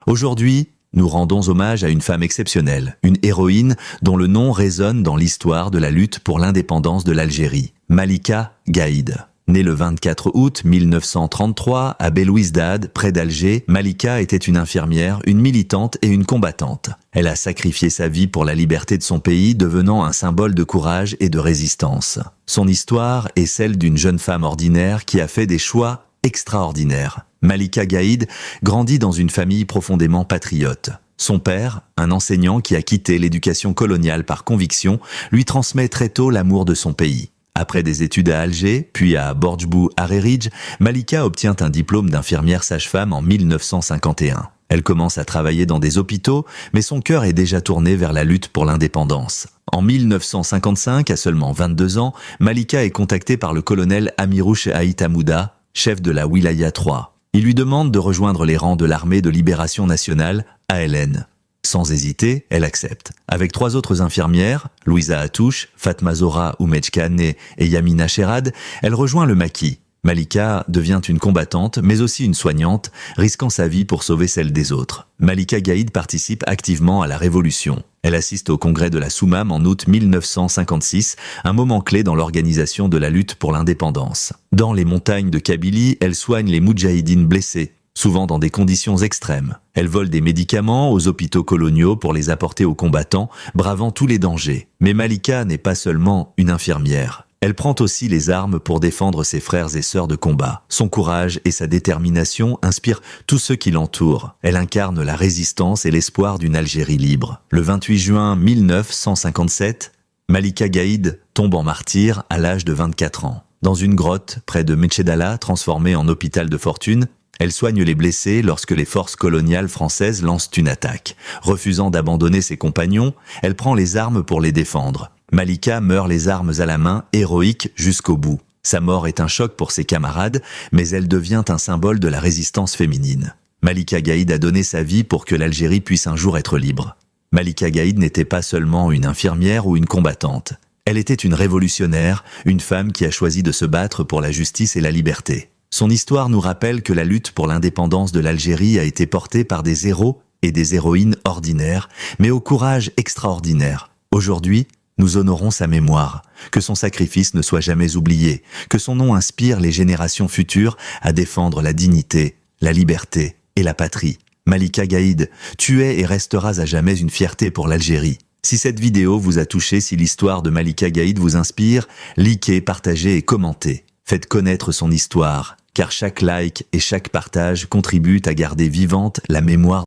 Aujourd'hui, nous rendons hommage à une femme exceptionnelle, une héroïne dont le nom résonne dans l'histoire de la lutte pour l'indépendance de l'Algérie, Malika Gaïd. Née le 24 août 1933 à Belouizdad, près d'Alger, Malika était une infirmière, une militante et une combattante. Elle a sacrifié sa vie pour la liberté de son pays, devenant un symbole de courage et de résistance. Son histoire est celle d'une jeune femme ordinaire qui a fait des choix extraordinaires. Malika Gaïd grandit dans une famille profondément patriote. Son père, un enseignant qui a quitté l'éducation coloniale par conviction, lui transmet très tôt l'amour de son pays. Après des études à Alger, puis à Borjbou Harerij, Malika obtient un diplôme d'infirmière sage-femme en 1951. Elle commence à travailler dans des hôpitaux, mais son cœur est déjà tourné vers la lutte pour l'indépendance. En 1955, à seulement 22 ans, Malika est contactée par le colonel Amirouche Haït Hamouda, chef de la Wilaya 3. Il lui demande de rejoindre les rangs de l'Armée de Libération Nationale, ALN. Sans hésiter, elle accepte. Avec 3 autres infirmières, Louisa Hatouche, Fatma Zora Oumedjkane et Yamina Cherad, elle rejoint le maquis. Malika devient une combattante, mais aussi une soignante, risquant sa vie pour sauver celle des autres. Malika Gaïd participe activement à la Révolution. Elle assiste au congrès de la Soumam en août 1956, un moment clé dans l'organisation de la lutte pour l'indépendance. Dans les montagnes de Kabylie, elle soigne les moudjahidines blessés, souvent dans des conditions extrêmes. Elle vole des médicaments aux hôpitaux coloniaux pour les apporter aux combattants, bravant tous les dangers. Mais Malika n'est pas seulement une infirmière. Elle prend aussi les armes pour défendre ses frères et sœurs de combat. Son courage et sa détermination inspirent tous ceux qui l'entourent. Elle incarne la résistance et l'espoir d'une Algérie libre. Le 28 juin 1957, Malika Gaïd tombe en martyr à l'âge de 24 ans. Dans une grotte près de Metchedala, transformée en hôpital de fortune, elle soigne les blessés lorsque les forces coloniales françaises lancent une attaque. Refusant d'abandonner ses compagnons, elle prend les armes pour les défendre. Malika meurt les armes à la main, héroïque jusqu'au bout. Sa mort est un choc pour ses camarades, mais elle devient un symbole de la résistance féminine. Malika Gaïd a donné sa vie pour que l'Algérie puisse un jour être libre. Malika Gaïd n'était pas seulement une infirmière ou une combattante. Elle était une révolutionnaire, une femme qui a choisi de se battre pour la justice et la liberté. Son histoire nous rappelle que la lutte pour l'indépendance de l'Algérie a été portée par des héros et des héroïnes ordinaires, mais au courage extraordinaire. Aujourd'hui, nous honorons sa mémoire, que son sacrifice ne soit jamais oublié, que son nom inspire les générations futures à défendre la dignité, la liberté et la patrie. Malika Gaïd, tu es et resteras à jamais une fierté pour l'Algérie. Si cette vidéo vous a touché, si l'histoire de Malika Gaïd vous inspire, likez, partagez et commentez. Faites connaître son histoire, car chaque like et chaque partage contribuent à garder vivante la mémoire